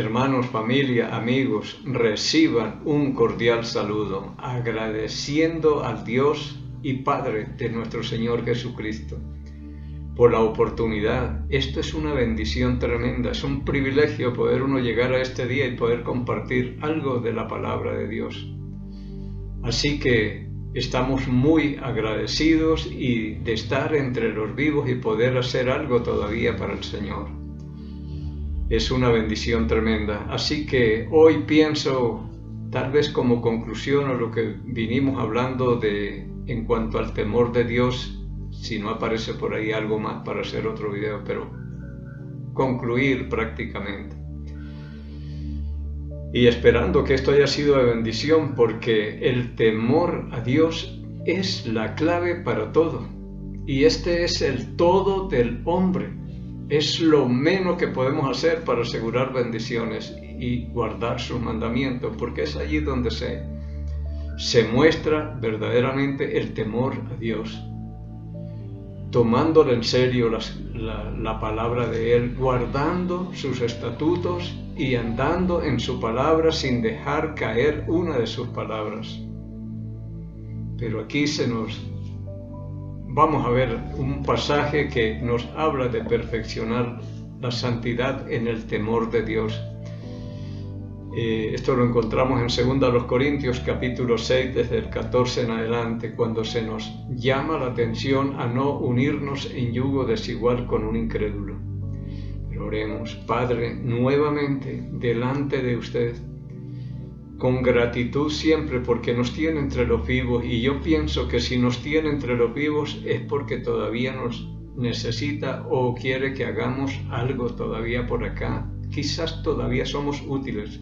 Hermanos, familia, amigos, reciban un cordial saludo, agradeciendo al Dios y Padre de nuestro Señor Jesucristo por la oportunidad. Esto es una bendición tremenda, es un privilegio poder uno llegar a este día y poder compartir algo de la palabra de Dios. Así que estamos muy agradecidos y de estar entre los vivos y poder hacer algo todavía para el Señor. Es una bendición tremenda. Así que hoy pienso, tal vez como conclusión a lo que vinimos hablando en cuanto al temor de Dios, si no aparece por ahí algo más para hacer otro video, pero concluir prácticamente. Y esperando que esto haya sido de bendición, porque el temor a Dios es la clave para todo. Y este es el todo del hombre. Es lo menos que podemos hacer para asegurar bendiciones y guardar sus mandamientos, porque es allí donde se muestra verdaderamente el temor a Dios. Tomándole en serio la palabra de Él, guardando sus estatutos y andando en su palabra sin dejar caer una de sus palabras. Pero aquí vamos a ver un pasaje que nos habla de perfeccionar la santidad en el temor de Dios. Esto lo encontramos en 2 Corintios capítulo 6, desde el 14 en adelante, cuando se nos llama la atención a no unirnos en yugo desigual con un incrédulo. Pero oremos. Padre, nuevamente delante de usted, con gratitud siempre, porque nos tiene entre los vivos, y yo pienso que si nos tiene entre los vivos es porque todavía nos necesita o quiere que hagamos algo todavía por acá. Quizás todavía somos útiles.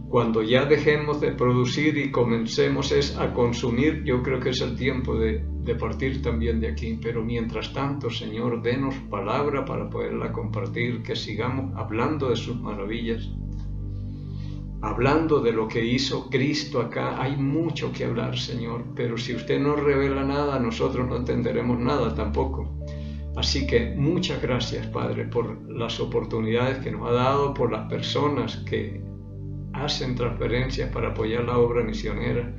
Cuando ya dejemos de producir y comencemos a consumir, yo creo que es el tiempo de partir también de aquí. Pero mientras tanto, Señor, denos palabra para poderla compartir, que sigamos hablando de sus maravillas, hablando de lo que hizo Cristo acá. Hay mucho que hablar, Señor, pero si usted no revela nada, nosotros no entenderemos nada tampoco. Así que muchas gracias, Padre, por las oportunidades que nos ha dado, por las personas que hacen transferencias para apoyar la obra misionera,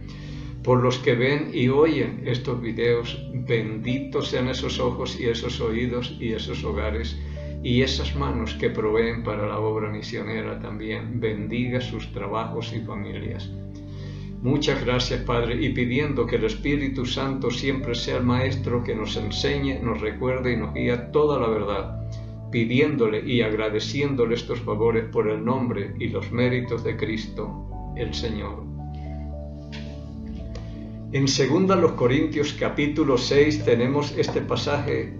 por los que ven y oyen estos videos. Benditos sean esos ojos y esos oídos y esos hogares y esas manos que proveen para la obra misionera también. Bendiga sus trabajos y familias. Muchas gracias, Padre, y pidiendo que el Espíritu Santo siempre sea el Maestro que nos enseñe, nos recuerde y nos guía toda la verdad, pidiéndole y agradeciéndole estos favores por el nombre y los méritos de Cristo, el Señor. En 2 Corintios capítulo 6 tenemos este pasaje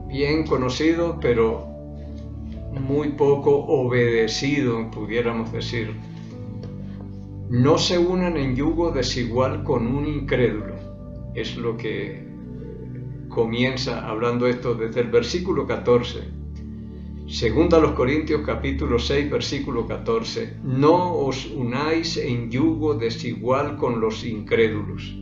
bien conocido, pero muy poco obedecido, pudiéramos decir. No se unan en yugo desigual con un incrédulo. Es lo que comienza hablando esto desde el versículo 14. 2 Corintios capítulo 6, versículo 14. No os unáis en yugo desigual con los incrédulos.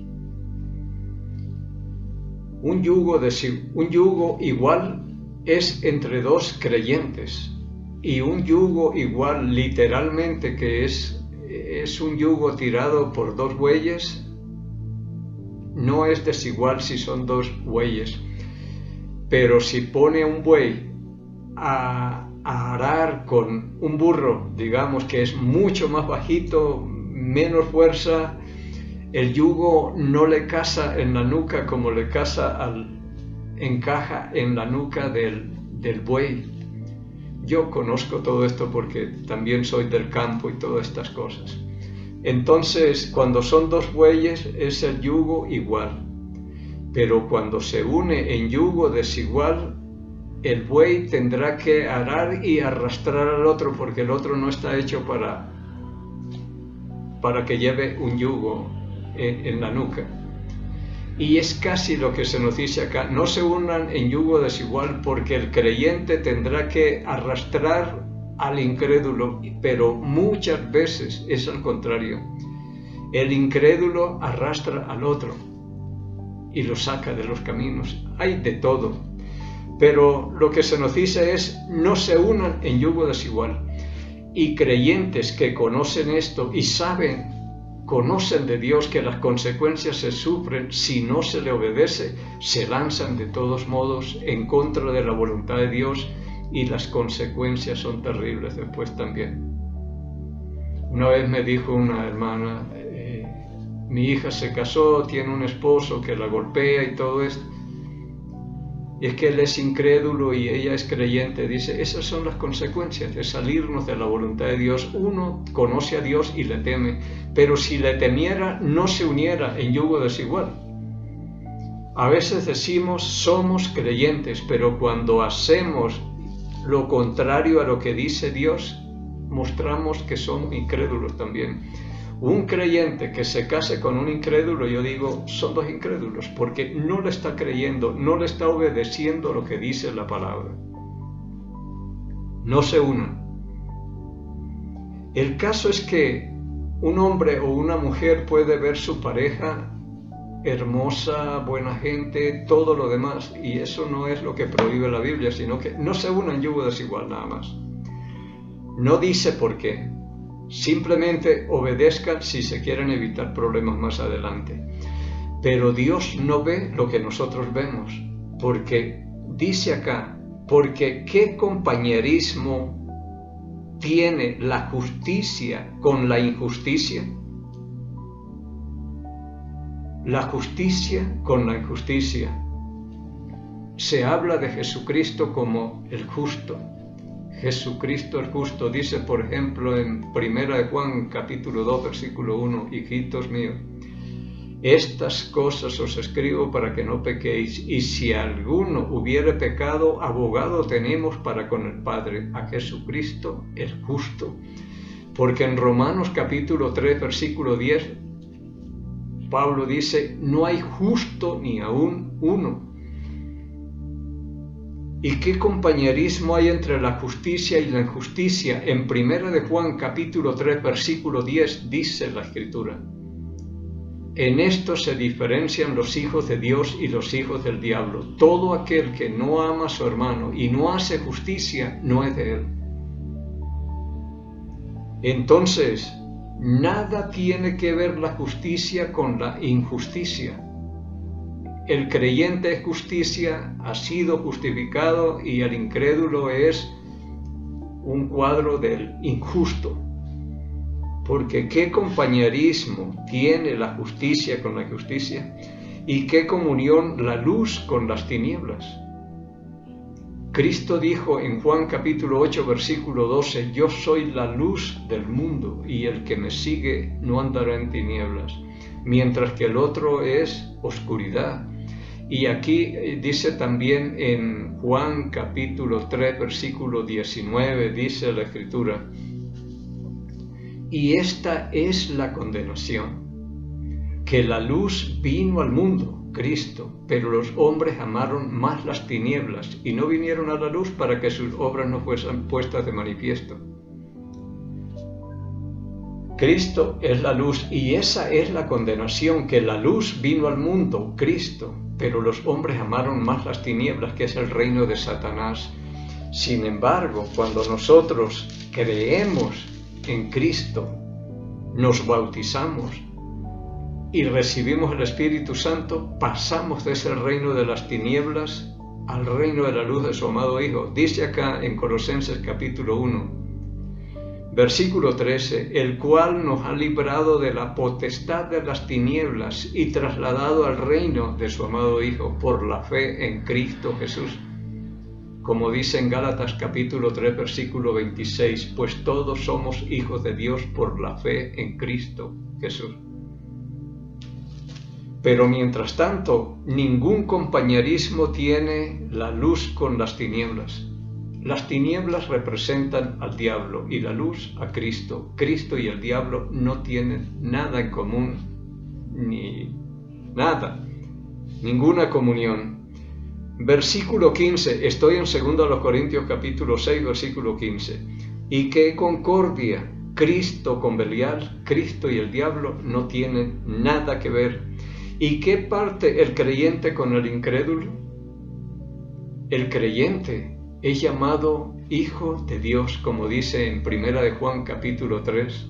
Un yugo igual es entre dos creyentes, y un yugo igual literalmente, que es un yugo tirado por dos bueyes, no es desigual si son dos bueyes. Pero si pone un buey a arar con un burro, digamos que es mucho más bajito, menos fuerza, el yugo no le casa en la nuca como le encaja en la nuca del buey. Yo conozco todo esto porque también soy del campo y todas estas cosas. Entonces, cuando son dos bueyes es el yugo igual, pero cuando se une en yugo desigual, el buey tendrá que arar y arrastrar al otro, porque el otro no está hecho para que lleve un yugo en la nuca. Y es casi lo que se nos dice acá: no se unan en yugo desigual, porque el creyente tendrá que arrastrar al incrédulo, pero muchas veces es al contrario. El incrédulo arrastra al otro y lo saca de los caminos. Hay de todo, pero lo que se nos dice es: no se unan en yugo desigual. y creyentes que conocen esto y conocen de Dios que las consecuencias se sufren si no se le obedece, se lanzan de todos modos en contra de la voluntad de Dios y las consecuencias son terribles después también. Una vez me dijo una hermana, mi hija se casó, tiene un esposo que la golpea y todo esto. Y es que él es incrédulo y ella es creyente. Dice, esas son las consecuencias de salirnos de la voluntad de Dios. Uno conoce a Dios y le teme, pero si le temiera, no se uniera en yugo desigual. A veces decimos, somos creyentes, pero cuando hacemos lo contrario a lo que dice Dios, mostramos que somos incrédulos también. Un creyente que se case con un incrédulo, yo digo, son dos incrédulos, porque no le está creyendo, no le está obedeciendo lo que dice la palabra. No se unan. El caso es que un hombre o una mujer puede ver su pareja hermosa, buena gente, todo lo demás, y eso no es lo que prohíbe la Biblia, sino que no se unan en yugo desigual nada más. No dice por qué. Simplemente obedezcan si se quieren evitar problemas más adelante. Pero Dios no ve lo que nosotros vemos, porque dice acá, porque ¿qué compañerismo tiene la justicia con la injusticia? La justicia con la injusticia. Se habla de Jesucristo como el justo. Jesucristo el justo, dice por ejemplo en 1 de Juan capítulo 2 versículo 1, hijitos míos, estas cosas os escribo para que no pequéis, y si alguno hubiere pecado, abogado tenemos para con el Padre, a Jesucristo el justo. Porque en Romanos capítulo 3 versículo 10, Pablo dice, no hay justo ni aún uno. ¿Y qué compañerismo hay entre la justicia y la injusticia? En 1 de Juan capítulo 3 versículo 10 dice la Escritura, en esto se diferencian los hijos de Dios y los hijos del diablo. Todo aquel que no ama a su hermano y no hace justicia no es de él. Entonces, nada tiene que ver la justicia con la injusticia. El creyente es justicia, ha sido justificado, y el incrédulo es un cuadro del injusto. Porque ¿qué compañerismo tiene la justicia con la injusticia? ¿Y qué comunión la luz con las tinieblas? Cristo dijo en Juan capítulo 8 versículo 12, yo soy la luz del mundo y el que me sigue no andará en tinieblas, mientras que el otro es oscuridad. Y aquí dice también en Juan capítulo 3 versículo 19, dice la Escritura, y esta es la condenación, que la luz vino al mundo, Cristo, pero los hombres amaron más las tinieblas y no vinieron a la luz para que sus obras no fuesen puestas de manifiesto. Cristo es la luz y esa es la condenación, que la luz vino al mundo, Cristo, pero los hombres amaron más las tinieblas, que es el reino de Satanás. Sin embargo, cuando nosotros creemos en Cristo, nos bautizamos y recibimos el Espíritu Santo, pasamos de ese reino de las tinieblas al reino de la luz de su amado Hijo. Dice acá en Colosenses capítulo 1, versículo 13, el cual nos ha librado de la potestad de las tinieblas y trasladado al reino de su amado Hijo por la fe en Cristo Jesús. Como dice en Gálatas capítulo 3 versículo 26, pues todos somos hijos de Dios por la fe en Cristo Jesús. Pero mientras tanto, ningún compañerismo tiene la luz con las tinieblas. Las tinieblas representan al diablo y la luz a Cristo. Cristo y el diablo no tienen nada en común, ni nada, ninguna comunión. Versículo 15, estoy en 2 Corintios capítulo 6, versículo 15. ¿Y qué concordia? Cristo con Belial, Cristo y el diablo no tienen nada que ver. ¿Y qué parte el creyente con el incrédulo? El creyente es llamado Hijo de Dios, como dice en 1 de Juan capítulo 3,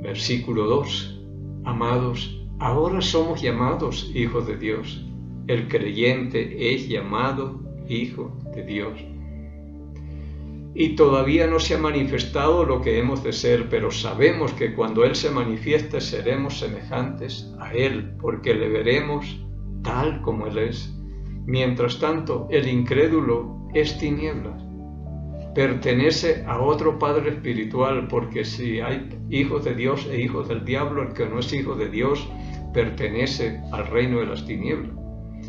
versículo 2. Amados, ahora somos llamados hijos de Dios. El creyente es llamado Hijo de Dios. Y todavía no se ha manifestado lo que hemos de ser, pero sabemos que cuando Él se manifieste seremos semejantes a Él, porque le veremos tal como Él es. Mientras tanto, el incrédulo es tinieblas. Pertenece a otro padre espiritual, porque si hay hijos de Dios e hijos del diablo, el que no es hijo de Dios pertenece al reino de las tinieblas.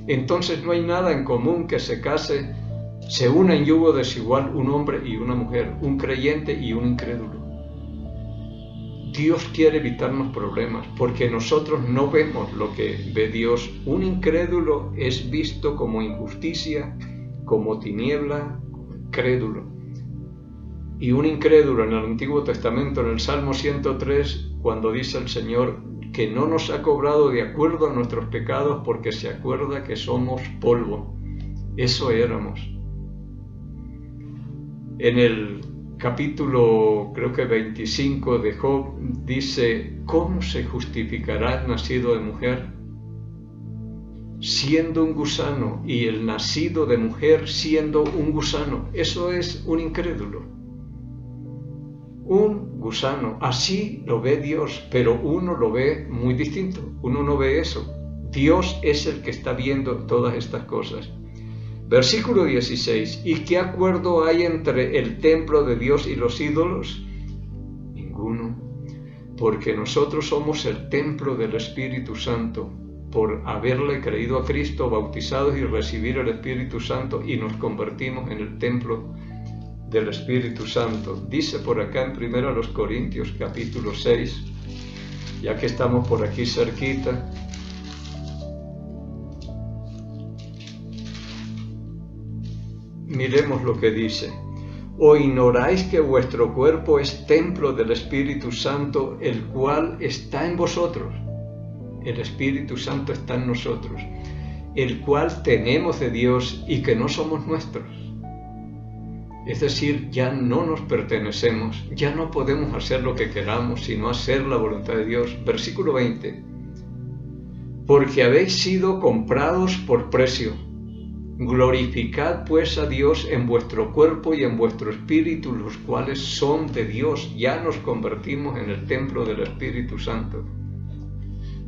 Entonces no hay nada en común que se una en yugo desigual un hombre y una mujer, un creyente y un incrédulo. Dios quiere evitarnos problemas, porque nosotros no vemos lo que ve Dios. Un incrédulo es visto como injusticia, como tiniebla, como incrédulo. Y un incrédulo en el Antiguo Testamento, en el Salmo 103, cuando dice el Señor que no nos ha cobrado de acuerdo a nuestros pecados porque se acuerda que somos polvo. Eso éramos. En el capítulo, creo que 25 de Job, dice, ¿cómo se justificará el nacido de mujer? Siendo un gusano, y el nacido de mujer siendo un gusano. Eso es un incrédulo. Un gusano, así lo ve Dios, pero uno lo ve muy distinto. Uno no ve eso. Dios es el que está viendo todas estas cosas. Versículo 16. ¿Y qué acuerdo hay entre el templo de Dios y los ídolos? Ninguno, porque nosotros somos el templo del Espíritu Santo, por haberle creído a Cristo, bautizados y recibir el Espíritu Santo, y nos convertimos en el templo del Espíritu Santo. Dice por acá en 1 Corintios capítulo 6, ya que estamos por aquí cerquita, miremos lo que dice. ¿O ignoráis que vuestro cuerpo es templo del Espíritu Santo, el cual está en vosotros? El Espíritu Santo está en nosotros, el cual tenemos de Dios y que no somos nuestros. Es decir, ya no nos pertenecemos, ya no podemos hacer lo que queramos, sino hacer la voluntad de Dios. Versículo 20. Porque habéis sido comprados por precio. Glorificad pues a Dios en vuestro cuerpo y en vuestro espíritu, los cuales son de Dios. Ya nos convertimos en el templo del Espíritu Santo.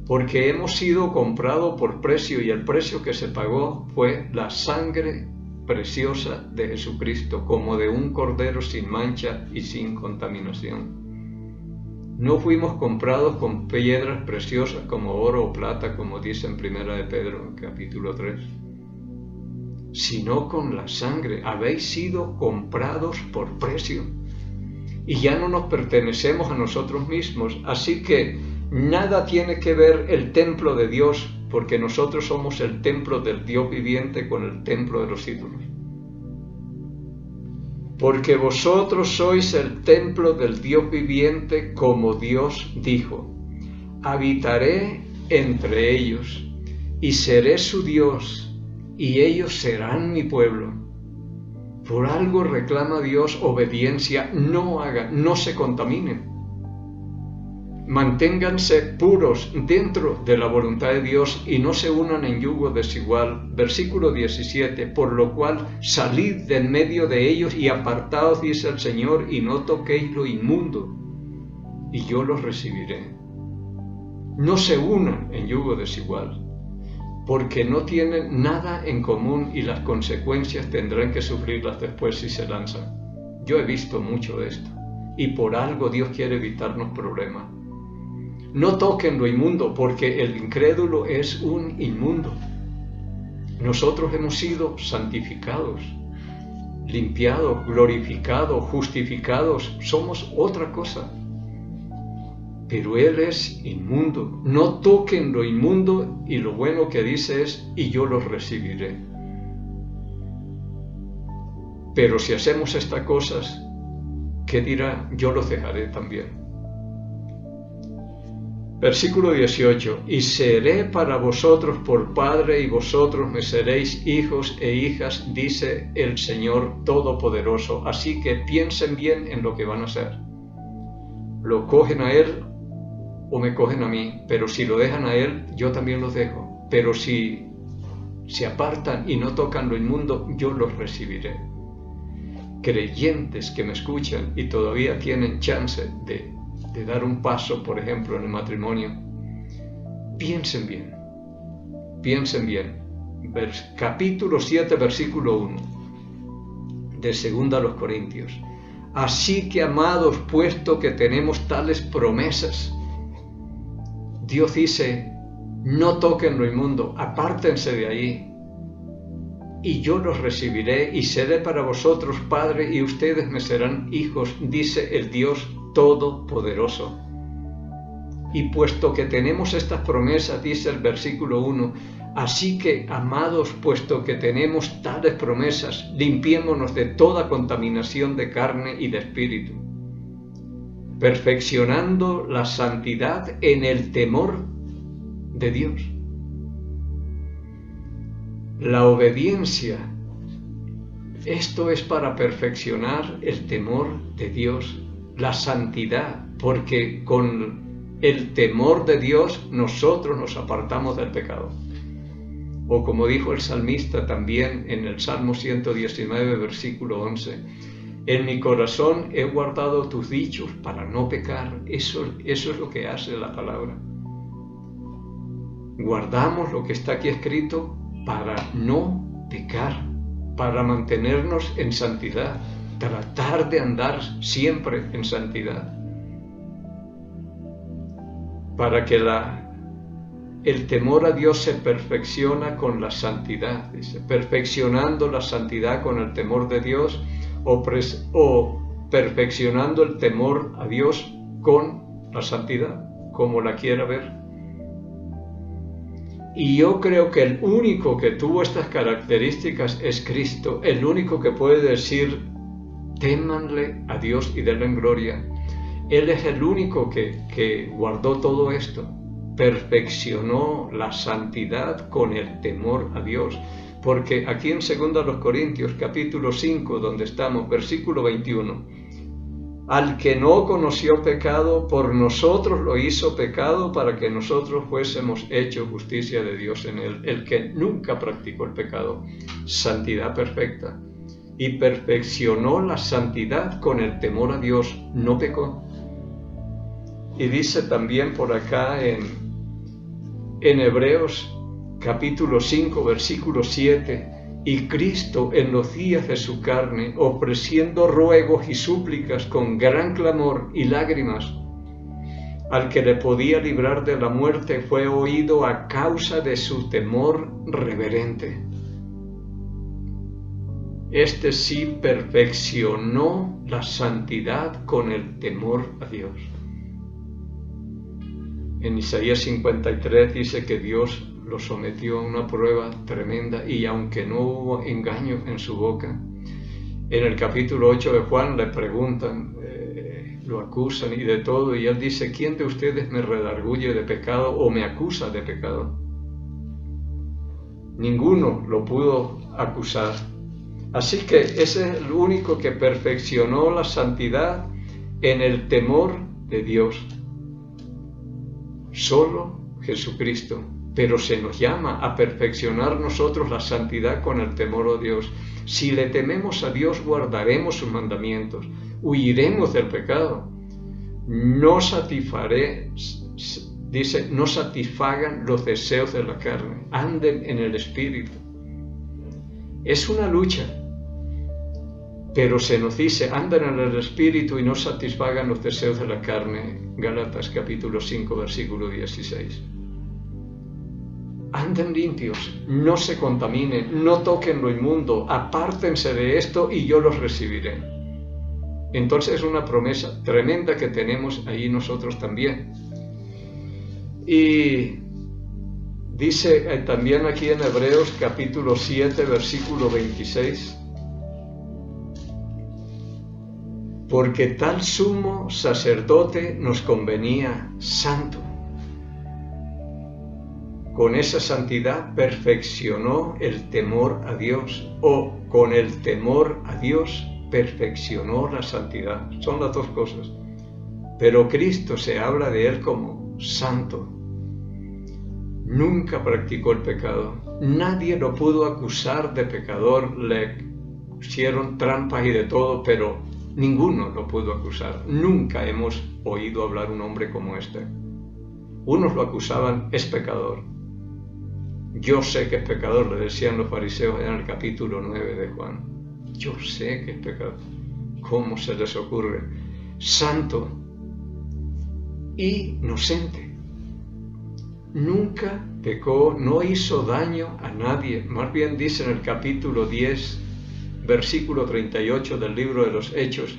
Porque hemos sido comprados por precio, y el precio que se pagó fue la sangre preciosa de Jesucristo, como de un cordero sin mancha y sin contaminación. No fuimos comprados con piedras preciosas como oro o plata, como dice en 1 de Pedro capítulo 3, sino con la sangre. Habéis sido comprados por precio, y ya no nos pertenecemos a nosotros mismos, así que nada tiene que ver el templo de Dios, porque nosotros somos el templo del Dios viviente, con el templo de los ídolos. Porque vosotros sois el templo del Dios viviente, como Dios dijo: habitaré entre ellos, y seré su Dios, y ellos serán mi pueblo. Por algo reclama Dios obediencia, no se contaminen. Manténganse puros dentro de la voluntad de Dios y no se unan en yugo desigual. Versículo 17, por lo cual salid de en medio de ellos y apartaos, dice el Señor, y no toquéis lo inmundo, y yo los recibiré. No se unan en yugo desigual, porque no tienen nada en común y las consecuencias tendrán que sufrirlas después si se lanzan. Yo he visto mucho de esto, y por algo Dios quiere evitarnos problemas. No toquen lo inmundo, porque el incrédulo es un inmundo. Nosotros hemos sido santificados, limpiados, glorificados, justificados. Somos otra cosa. Pero Él es inmundo. No toquen lo inmundo, y lo bueno que dice es: y yo los recibiré. Pero si hacemos estas cosas, ¿qué dirá? Yo los dejaré también. Versículo 18, y seré para vosotros por padre y vosotros me seréis hijos e hijas, dice el Señor Todopoderoso. Así que piensen bien en lo que van a hacer. Lo cogen a Él o me cogen a mí, pero si lo dejan a Él, yo también los dejo. Pero si se apartan y no tocan lo inmundo, yo los recibiré. Creyentes que me escuchan y todavía tienen chance de dar un paso, por ejemplo, en el matrimonio, piensen bien. Capítulo 7, versículo 1 de 2 Corintios. Así que, amados, puesto que tenemos tales promesas, Dios dice, no toquen lo inmundo, apártense de ahí, y yo los recibiré y seré para vosotros padre y ustedes me serán hijos, dice el Dios Todopoderoso. Y puesto que tenemos estas promesas, dice el versículo 1, así que, amados, puesto que tenemos tales promesas, limpiémonos de toda contaminación de carne y de espíritu, perfeccionando la santidad en el temor de Dios. La obediencia, esto es para perfeccionar el temor de Dios, la santidad, porque con el temor de Dios nosotros nos apartamos del pecado. O como dijo el salmista también en el Salmo 119, versículo 11, en mi corazón he guardado tus dichos para no pecar. Eso es lo que hace la palabra. Guardamos lo que está aquí escrito para no pecar, para mantenernos en santidad, tratar de andar siempre en santidad, para que el temor a Dios se perfecciona con la santidad, dice, perfeccionando la santidad con el temor de Dios o perfeccionando el temor a Dios con la santidad, como la quiera ver. Y yo creo que el único que tuvo estas características es Cristo, el único que puede decir, témanle a Dios y denle en gloria. Él es el único que guardó todo esto, perfeccionó la santidad con el temor a Dios. Porque aquí en 2 Corintios, capítulo 5, donde estamos, versículo 21, al que no conoció pecado, por nosotros lo hizo pecado para que nosotros fuésemos hechos justicia de Dios en él. El que nunca practicó el pecado, santidad perfecta, y perfeccionó la santidad con el temor a Dios, no pecó. Y dice también por acá en Hebreos capítulo 5, versículo 7, y Cristo en los días de su carne, ofreciendo ruegos y súplicas con gran clamor y lágrimas, al que le podía librar de la muerte, fue oído a causa de su temor reverente. Este sí perfeccionó la santidad con el temor a Dios. En Isaías 53 dice que Dios lo sometió a una prueba tremenda y aunque no hubo engaño en su boca. En el capítulo 8 de Juan le preguntan, lo acusan y de todo, y él dice, ¿quién de ustedes me redarguye de pecado o me acusa de pecado? Ninguno lo pudo acusar. Así que ese es el único que perfeccionó la santidad en el temor de Dios. Solo Jesucristo. Pero se nos llama a perfeccionar nosotros la santidad con el temor a Dios. Si le tememos a Dios, guardaremos sus mandamientos, huiremos del pecado. No satisfagan los deseos de la carne, anden en el Espíritu. Es una lucha, pero se nos dice, anden en el Espíritu y no satisfagan los deseos de la carne. Gálatas capítulo 5, versículo 16. Anden limpios, no se contaminen, no toquen lo inmundo, apártense de esto y yo los recibiré. Entonces es una promesa tremenda que tenemos ahí nosotros también. Y dice también aquí en Hebreos capítulo 7, versículo 26, porque tal sumo sacerdote nos convenía santo. con esa santidad perfeccionó el temor a Dios, o con el temor a Dios perfeccionó la santidad. Son las dos cosas. Pero Cristo se habla de Él como santo. Nunca practicó el pecado. Nadie lo pudo acusar de pecador. Le hicieron trampas y de todo, pero ninguno lo pudo acusar. Nunca hemos oído hablar un hombre como este. Unos lo acusaban, es pecador. Yo sé que es pecador, le decían los fariseos en el capítulo 9 de Juan. Yo sé que es pecador. ¿Cómo se les ocurre? Santo, inocente. Nunca pecó, no hizo daño a nadie. Más bien dice en el capítulo 10, versículo 38 del libro de los Hechos,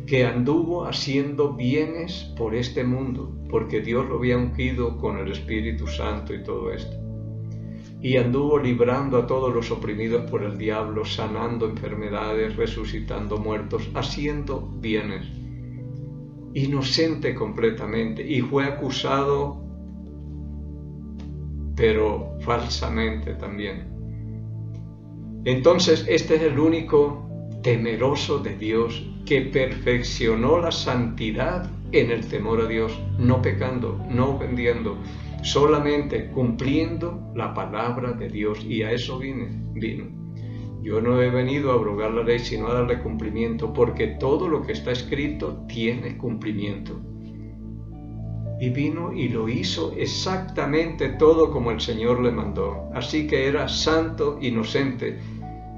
que anduvo haciendo bienes por este mundo, porque Dios lo había ungido con el Espíritu Santo y todo esto. Y anduvo librando a todos los oprimidos por el diablo, sanando enfermedades, resucitando muertos, haciendo bienes. Inocente completamente, y fue acusado, pero falsamente también. Entonces, este es el único temeroso de Dios que perfeccionó la santidad en el temor a Dios, no pecando, no ofendiendo, solamente cumpliendo la palabra de Dios, y a eso vino. Yo no he venido a abrogar la ley, sino a darle cumplimiento, porque todo lo que está escrito tiene cumplimiento. Y vino y lo hizo exactamente todo como el Señor le mandó. Así que era santo, inocente,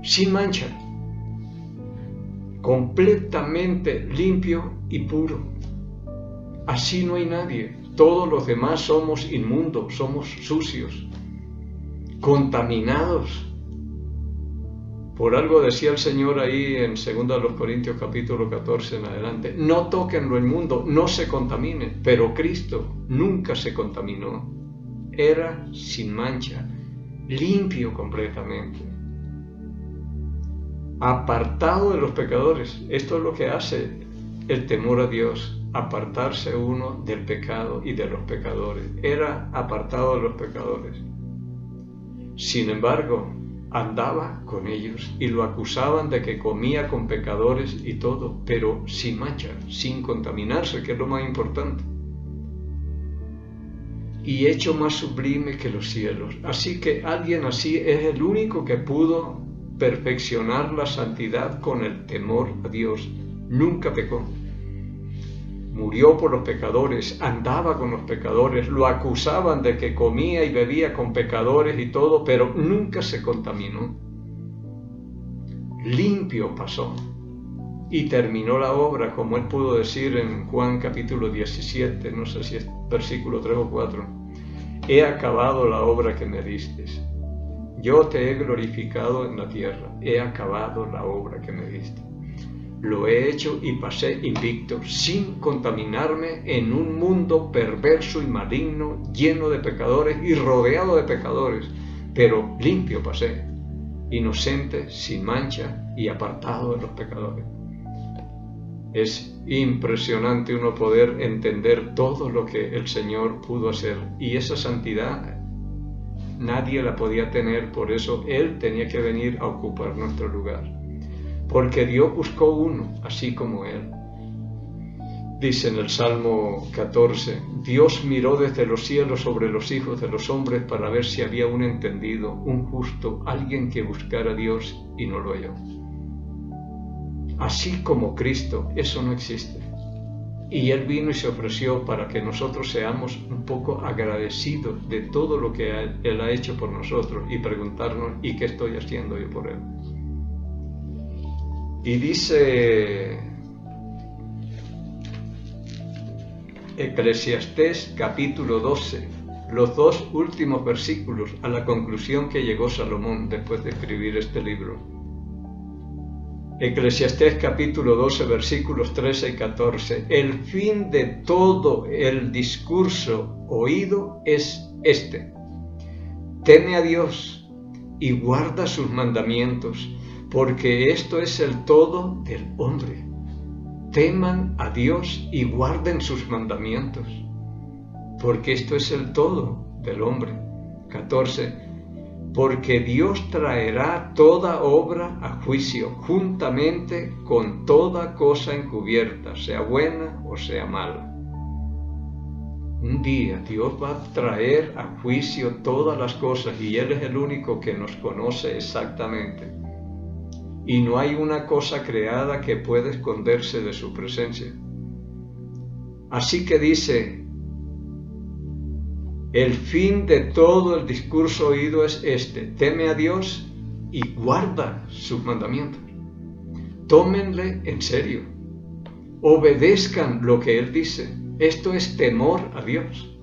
sin mancha, completamente limpio y puro. Así no hay nadie. Todos los demás somos inmundos, somos sucios, contaminados. Por algo decía el Señor ahí en 2 Corintios capítulo 14 en adelante, no toquen lo inmundo, no se contamine, pero Cristo nunca se contaminó, era sin mancha, limpio completamente, apartado de los pecadores. Esto es lo que hace el temor a Dios, apartarse uno del pecado y de los pecadores. Era apartado de los pecadores. Sin embargo, andaba con ellos y lo acusaban de que comía con pecadores y todo, pero sin mancha, sin contaminarse, que es lo más importante. Y hecho más sublime que los cielos. Así que alguien así es el único que pudo perfeccionar la santidad con el temor a Dios. Nunca pecó. Murió por los pecadores, andaba con los pecadores, lo acusaban de que comía y bebía con pecadores y todo, pero nunca se contaminó. Limpio pasó y terminó la obra, como él pudo decir en Juan capítulo 17, no sé si es versículo 3 o 4. He acabado la obra que me diste. Yo te he glorificado en la tierra, he acabado la obra que me diste. Lo he hecho y pasé invicto, sin contaminarme en un mundo perverso y maligno, lleno de pecadores y rodeado de pecadores, pero limpio pasé, inocente, sin mancha y apartado de los pecadores. Es impresionante uno poder entender todo lo que el Señor pudo hacer, y esa santidad nadie la podía tener, por eso Él tenía que venir a ocupar nuestro lugar. Porque Dios buscó uno, así como Él. Dice en el Salmo 14, Dios miró desde los cielos sobre los hijos de los hombres para ver si había un entendido, un justo, alguien que buscara a Dios, y no lo halló. Así como Cristo, eso no existe. Y Él vino y se ofreció para que nosotros seamos un poco agradecidos de todo lo que Él ha hecho por nosotros y preguntarnos, ¿y qué estoy haciendo yo por Él? Y dice Eclesiastés capítulo 12, los dos últimos versículos, a la conclusión que llegó Salomón después de escribir este libro. Eclesiastés capítulo 12, versículos 13 y 14. El fin de todo el discurso oído es este: teme a Dios y guarda sus mandamientos, porque esto es el todo del hombre. Teman a Dios y guarden sus mandamientos, porque esto es el todo del hombre. 14, porque Dios traerá toda obra a juicio, juntamente con toda cosa encubierta, sea buena o sea mala. Un día Dios va a traer a juicio todas las cosas y Él es el único que nos conoce exactamente. Y no hay una cosa creada que pueda esconderse de su presencia. Así que dice, el fin de todo el discurso oído es este: teme a Dios y guarda sus mandamientos. Tómenle en serio, obedezcan lo que Él dice. Esto es temor a Dios.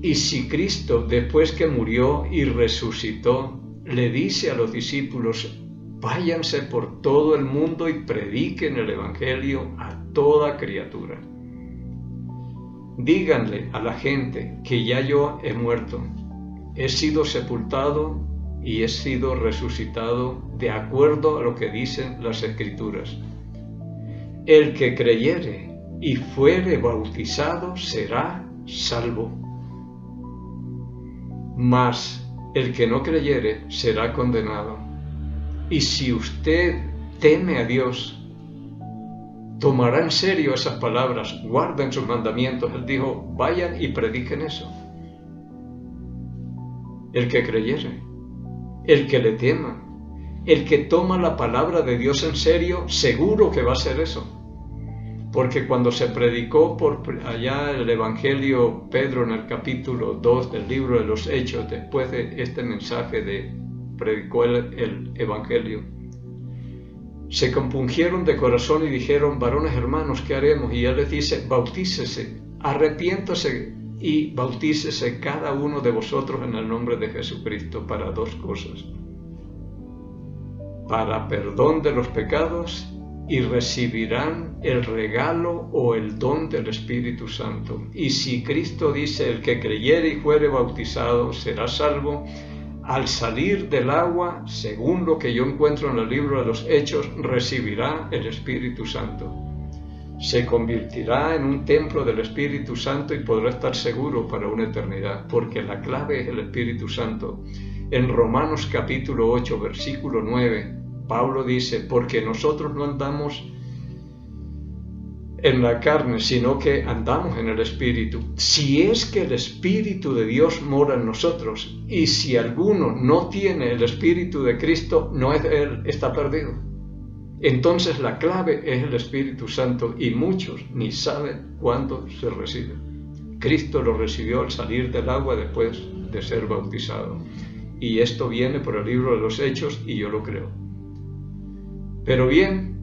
Y si Cristo, después que murió y resucitó, le dice a los discípulos, váyanse por todo el mundo y prediquen el Evangelio a toda criatura. Díganle a la gente que ya yo he muerto, he sido sepultado y he sido resucitado de acuerdo a lo que dicen las Escrituras. El que creyere y fuere bautizado será salvo, mas el que no creyere será condenado. Y si usted teme a Dios, tomará en serio esas palabras, guarden sus mandamientos. Él dijo, vayan y prediquen eso. El que creyere, el que le tema, el que toma la palabra de Dios en serio, seguro que va a hacer eso. Porque cuando se predicó por allá el Evangelio, Pedro en el capítulo 2 del libro de los Hechos, después de este mensaje predicó el Evangelio, se compungieron de corazón y dijeron, varones hermanos, ¿qué haremos? Y él les dice, bautícese, arrepiéntase y bautícese cada uno de vosotros en el nombre de Jesucristo para dos cosas: para perdón de los pecados, y recibirán el regalo o el don del Espíritu Santo. Y si Cristo dice, el que creyere y fuere bautizado será salvo, al salir del agua, según lo que yo encuentro en el libro de los Hechos, recibirá el Espíritu Santo. Se convertirá en un templo del Espíritu Santo y podrá estar seguro para una eternidad, porque la clave es el Espíritu Santo. En Romanos capítulo 8, versículo 9, Pablo dice, porque nosotros no andamos en la carne, sino que andamos en el Espíritu. Si es que el Espíritu de Dios mora en nosotros, y si alguno no tiene el Espíritu de Cristo, no es de Él, está perdido. Entonces la clave es el Espíritu Santo, y muchos ni saben cuándo se recibe. Cristo lo recibió al salir del agua después de ser bautizado. Y esto viene por el libro de los Hechos, y yo lo creo. Pero bien,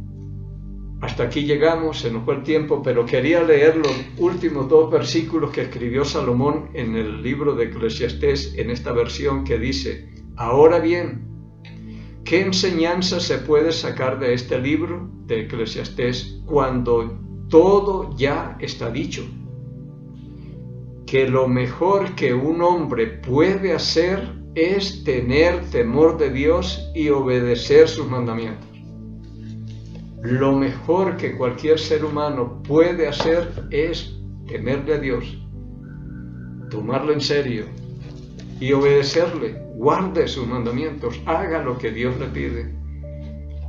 hasta aquí llegamos, se nos fue el tiempo, pero quería leer los últimos dos versículos que escribió Salomón en el libro de Eclesiastés, en esta versión que dice, ahora bien, ¿qué enseñanza se puede sacar de este libro de Eclesiastés cuando todo ya está dicho? Que lo mejor que un hombre puede hacer es tener temor de Dios y obedecer sus mandamientos. Lo mejor que cualquier ser humano puede hacer es temerle a Dios, tomarlo en serio y obedecerle. Guarde sus mandamientos, haga lo que Dios le pide,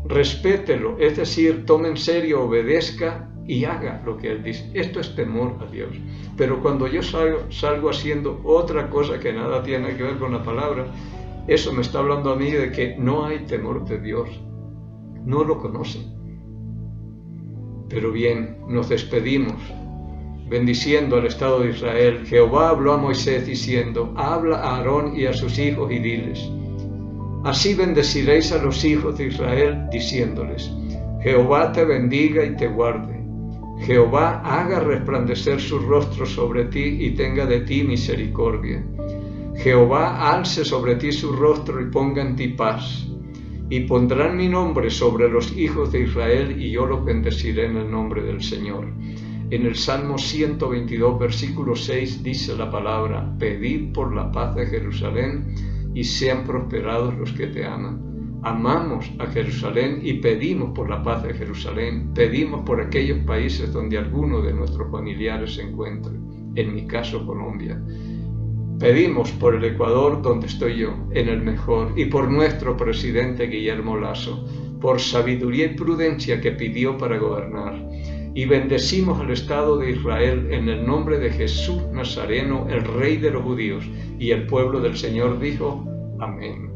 respételo, es decir, tome en serio, obedezca y haga lo que Él dice. Esto es temor a Dios. Pero cuando yo salgo haciendo otra cosa que nada tiene que ver con la palabra, eso me está hablando a mí de que no hay temor de Dios, no lo conocen. Pero bien, nos despedimos bendiciendo al Estado de Israel. Jehová habló a Moisés diciendo, habla a Aarón y a sus hijos y diles, así bendeciréis a los hijos de Israel diciéndoles, Jehová te bendiga y te guarde. Jehová haga resplandecer su rostro sobre ti y tenga de ti misericordia. Jehová alce sobre ti su rostro y ponga en ti paz. Y pondrán mi nombre sobre los hijos de Israel y yo los bendeciré en el nombre del Señor. En el Salmo 122, versículo 6 dice la palabra, pedid por la paz de Jerusalén y sean prosperados los que te aman. Amamos a Jerusalén y pedimos por la paz de Jerusalén, pedimos por aquellos países donde alguno de nuestros familiares se encuentre, en mi caso Colombia. Pedimos por el Ecuador, donde estoy yo, en el mejor, y por nuestro presidente Guillermo Lasso, por sabiduría y prudencia que pidió para gobernar. Y bendecimos al Estado de Israel en el nombre de Jesús Nazareno, el Rey de los judíos. Y el pueblo del Señor dijo, amén.